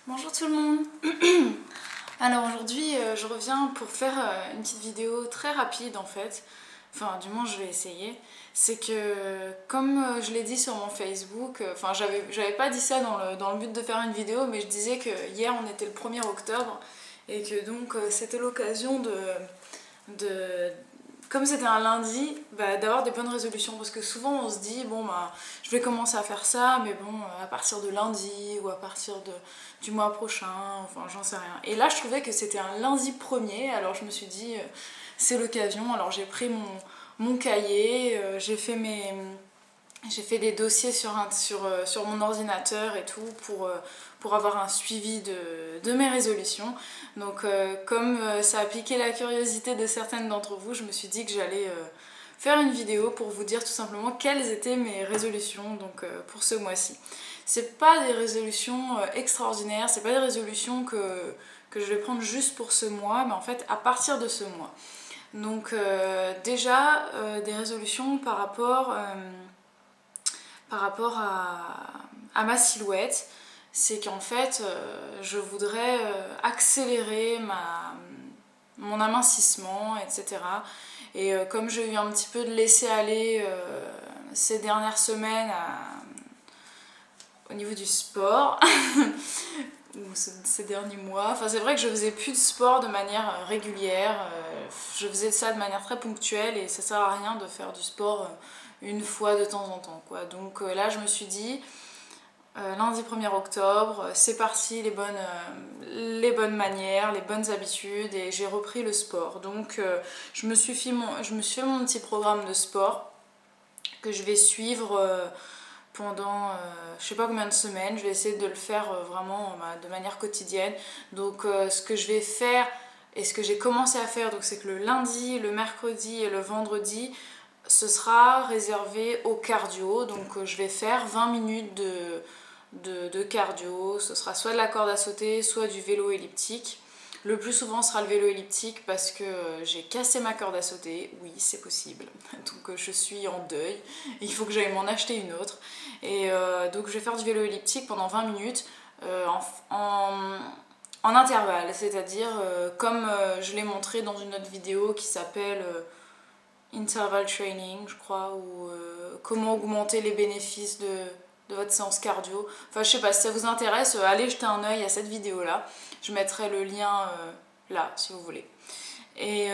Bonjour tout le monde. Alors aujourd'hui je reviens pour faire une petite vidéo très rapide en fait. Enfin du moins je vais essayer. C'est que comme je l'ai dit sur mon Facebook, enfin j'avais pas dit ça dans le but de faire une vidéo, mais je disais que hier on était le 1er octobre et que donc c'était l'occasion de comme c'était un lundi, d'avoir des bonnes résolutions. Parce que souvent on se dit, bon bah je vais commencer à faire ça, mais bon, à partir de lundi ou à partir du mois prochain, enfin j'en sais rien. Et là je trouvais que c'était un lundi premier, alors je me suis dit, c'est l'occasion. Alors j'ai pris mon cahier, j'ai fait des dossiers sur mon ordinateur et tout pour avoir un suivi de mes résolutions. Donc comme ça a piqué la curiosité de certaines d'entre vous, je me suis dit que j'allais faire une vidéo pour vous dire tout simplement quelles étaient mes résolutions donc, pour ce mois-ci. C'est pas des résolutions extraordinaires, c'est pas des résolutions que je vais prendre juste pour ce mois, mais en fait à partir de ce mois. Donc déjà des résolutions par rapport à ma silhouette, c'est qu'en fait, je voudrais accélérer mon amincissement, etc. Et comme j'ai eu un petit peu de laisser-aller ces dernières semaines au niveau du sport, ou ces derniers mois, enfin c'est vrai que je faisais plus de sport de manière régulière, je faisais ça de manière très ponctuelle et ça sert à rien de faire du sport une fois de temps en temps, quoi. Donc là je me suis dit lundi 1er octobre, c'est parti, les bonnes manières, les bonnes habitudes, et j'ai repris le sport. Donc je me suis fait mon petit programme de sport que je vais suivre pendant je sais pas combien de semaines. Je vais essayer de le faire vraiment de manière quotidienne. Donc ce que je vais faire et ce que j'ai commencé à faire, donc c'est que le lundi, le mercredi et le vendredi, ce sera réservé au cardio. Donc je vais faire 20 minutes de cardio. Ce sera soit de la corde à sauter, soit du vélo elliptique. Le plus souvent ce sera le vélo elliptique parce que j'ai cassé ma corde à sauter. Oui, c'est possible. Donc je suis en deuil. Il faut que j'aille m'en acheter une autre. Et donc je vais faire du vélo elliptique pendant 20 minutes en intervalle. C'est-à-dire comme je l'ai montré dans une autre vidéo qui s'appelle Interval Training, je crois, ou comment augmenter les bénéfices de votre séance cardio. Enfin, je sais pas, si ça vous intéresse, allez jeter un œil à cette vidéo-là. Je mettrai le lien là, si vous voulez. Et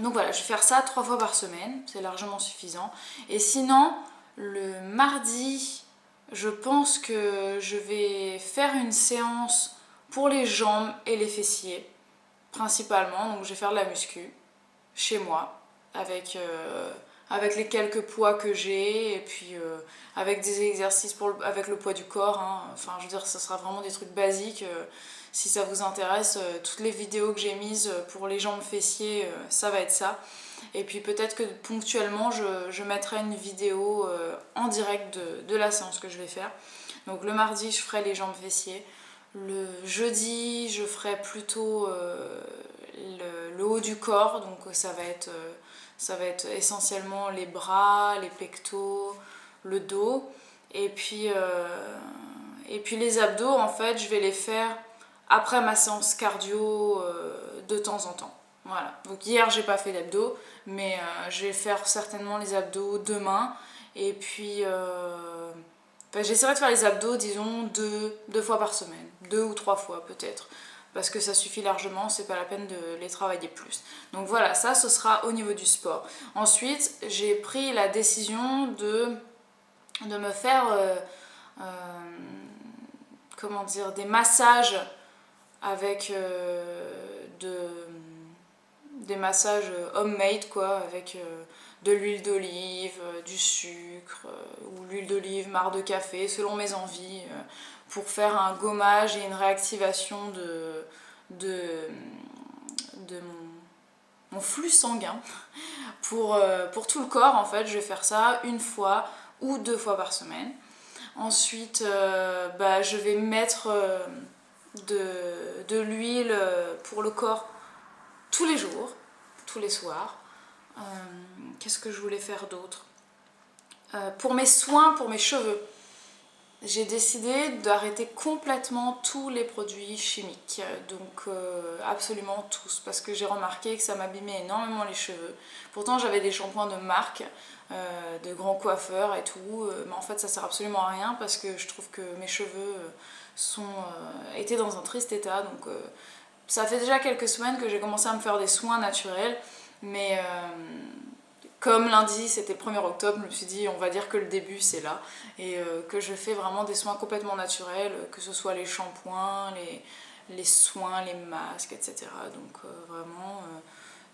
donc voilà, je vais faire ça 3 fois par semaine, c'est largement suffisant. Et sinon, le mardi, je pense que je vais faire une séance pour les jambes et les fessiers, principalement. Donc je vais faire de la muscu chez moi avec les quelques poids que j'ai et puis avec des exercices avec le poids du corps, hein. Enfin je veux dire ça sera vraiment des trucs basiques, si ça vous intéresse, toutes les vidéos que j'ai mises pour les jambes fessiers, ça va être ça. Et puis peut-être que ponctuellement je mettrai une vidéo en direct de la séance que je vais faire. Donc le mardi je ferai les jambes fessiers, le jeudi je ferai plutôt le haut du corps, donc ça va être essentiellement les bras, les pectoraux, le dos. Et puis les abdos, en fait, je vais les faire après ma séance cardio de temps en temps. Voilà. Donc hier, j'ai pas fait d'abdos, mais je vais faire certainement les abdos demain. Et puis j'essaierai de faire les abdos, disons, deux fois par semaine. 2 ou 3 fois peut-être. Parce que ça suffit largement, c'est pas la peine de les travailler plus. Donc voilà, ça ce sera au niveau du sport. Ensuite, j'ai pris la décision de me faire comment dire, des massages avec des massages homemade, quoi, avec de l'huile d'olive, du sucre, ou l'huile d'olive, marc de café, selon mes envies, pour faire un gommage et une réactivation de mon flux sanguin pour tout le corps. En fait, je vais faire ça 1 fois ou 2 fois par semaine. Ensuite, je vais mettre de l'huile pour le corps tous les jours, tous les soirs. Qu'est-ce que je voulais faire d'autre? Pour mes soins, pour mes cheveux, j'ai décidé d'arrêter complètement tous les produits chimiques, donc absolument tous, parce que j'ai remarqué que ça m'abîmait énormément les cheveux. Pourtant j'avais des shampoings de marque, de grands coiffeurs et tout, mais en fait ça sert absolument à rien parce que je trouve que mes cheveux étaient dans un triste état, donc ça fait déjà quelques semaines que j'ai commencé à me faire des soins naturels, mais comme lundi c'était le 1er octobre, je me suis dit on va dire que le début c'est là, et que je fais vraiment des soins complètement naturels, que ce soit les shampoings, les soins, les masques, etc. Donc vraiment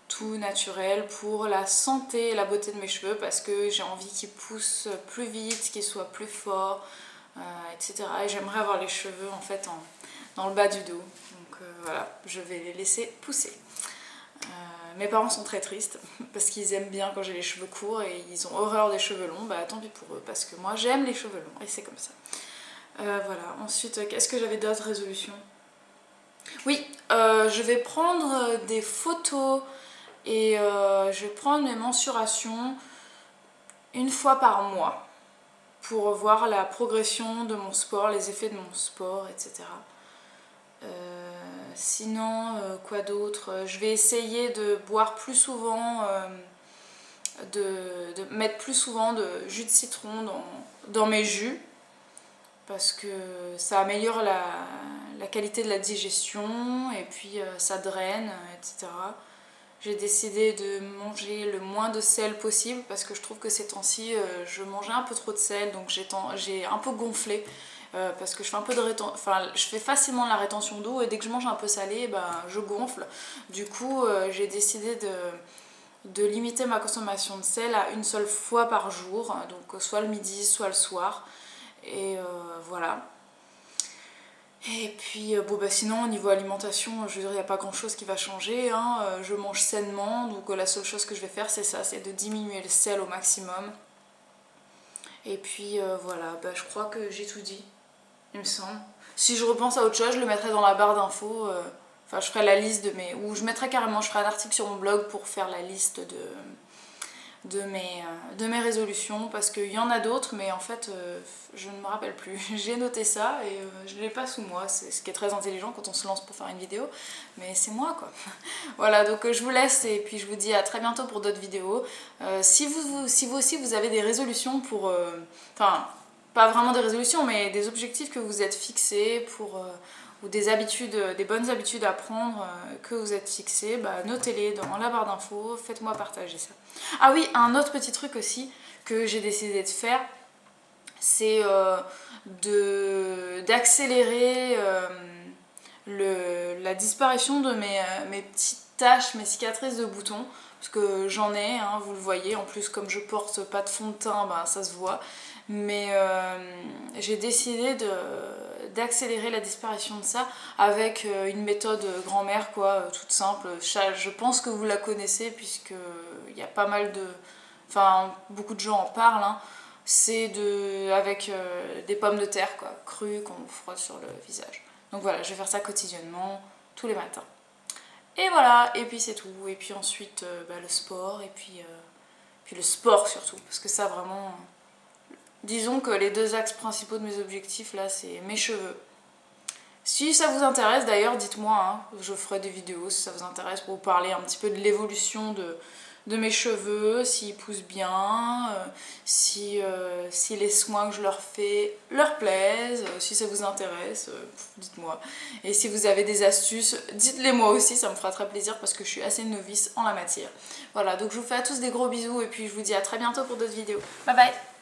tout naturel pour la santé et la beauté de mes cheveux, parce que j'ai envie qu'ils poussent plus vite, qu'ils soient plus forts, etc. Et j'aimerais avoir les cheveux en fait dans le bas du dos. Donc voilà, je vais les laisser pousser. Mes parents sont très tristes parce qu'ils aiment bien quand j'ai les cheveux courts et ils ont horreur des cheveux longs. Bah tant pis pour eux parce que moi j'aime les cheveux longs et c'est comme ça. Voilà, ensuite qu'est-ce que j'avais d'autres résolutions? Oui, je vais prendre des photos et je vais prendre mes mensurations une fois par mois pour voir la progression de mon sport, les effets de mon sport, etc. Sinon, quoi d'autre? Je vais essayer de boire plus souvent, de mettre plus souvent de jus de citron dans mes jus, parce que ça améliore la qualité de la digestion et puis ça draine, etc. J'ai décidé de manger le moins de sel possible parce que je trouve que ces temps-ci je mangeais un peu trop de sel, donc j'ai un peu gonflé. Parce que je fais un peu de je fais facilement de la rétention d'eau et dès que je mange un peu salé, ben, je gonfle. Du coup, j'ai décidé de limiter ma consommation de sel à une seule fois par jour, donc soit le midi, soit le soir. Et voilà. Et puis bon bah sinon au niveau alimentation, je veux dire il n'y a pas grand chose qui va changer, hein. Je mange sainement, donc la seule chose que je vais faire c'est ça, c'est de diminuer le sel au maximum. Et puis voilà, bah, je crois que j'ai tout dit, il me semble. Si je repense à autre chose, je le mettrai dans la barre d'infos, enfin je ferai la liste de mes... ou je mettrai carrément, je ferai un article sur mon blog pour faire la liste de mes résolutions, parce qu'il y en a d'autres mais en fait je ne me rappelle plus. J'ai noté ça et je ne l'ai pas sous moi, c'est ce qui est très intelligent quand on se lance pour faire une vidéo, mais c'est moi quoi. Voilà, donc je vous laisse et puis je vous dis à très bientôt pour d'autres vidéos. Si vous aussi vous avez des résolutions pour... enfin, pas vraiment des résolutions mais des objectifs que vous êtes fixés pour... ou des habitudes, des bonnes habitudes à prendre que vous êtes fixées, bah, notez-les dans la barre d'infos, faites-moi partager ça. Ah oui, un autre petit truc aussi que j'ai décidé de faire, c'est d'accélérer la disparition de mes petites taches, mes cicatrices de boutons, parce que j'en ai, hein, vous le voyez, en plus comme je porte pas de fond de teint, bah, ça se voit, mais j'ai décidé d'accélérer la disparition de ça avec une méthode grand-mère quoi, toute simple. Je pense que vous la connaissez puisque il y a pas mal de... enfin beaucoup de gens en parlent, hein. C'est avec des pommes de terre quoi, crues qu'on frotte sur le visage. Donc voilà, je vais faire ça quotidiennement, tous les matins. Et voilà, et puis c'est tout. Et puis ensuite bah, le sport, et puis le sport surtout, parce que ça vraiment... disons que les deux axes principaux de mes objectifs là, c'est mes cheveux. Si ça vous intéresse d'ailleurs, dites-moi, hein, je ferai des vidéos si ça vous intéresse pour vous parler un petit peu de l'évolution de mes cheveux, s'ils poussent bien, si les soins que je leur fais leur plaisent, si ça vous intéresse, dites-moi. Et si vous avez des astuces, dites-les moi aussi, ça me fera très plaisir parce que je suis assez novice en la matière. Voilà, donc je vous fais à tous des gros bisous et puis je vous dis à très bientôt pour d'autres vidéos. Bye bye!